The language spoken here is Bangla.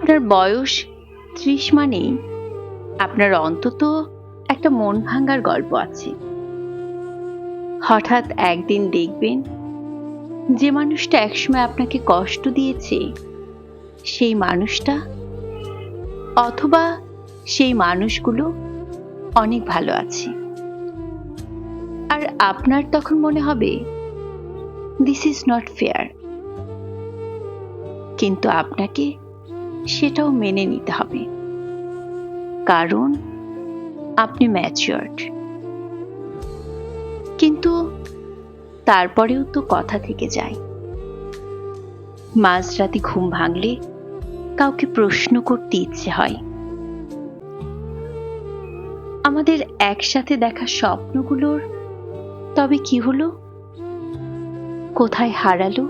আপনার বয়স 30 মানেই আপনার অন্তত একটা মন ভাঙার গল্প আছে। হঠাৎ একদিন দেখবেন যে মানুষটা একসময় আপনাকে কষ্ট দিয়েছে সেই মানুষটা অথবা সেই মানুষগুলো অনেক ভালো আছে, আর আপনার তখন মনে হবে দিস ইজ নট ফেয়ার। কিন্তু আপনাকে সেটাও মেনে নিতে হবে, কারণ আপনি ম্যাচিওরড। কিন্তু তারপরেও তো কথা থেকে যায়। মাঝরাতে ঘুম ভাঙলে কাউকে প্রশ্ন করতে ইচ্ছে হয়, আমাদের একসাথে দেখা স্বপ্নগুলোর তবে কি হলো, কোথায় হারালো?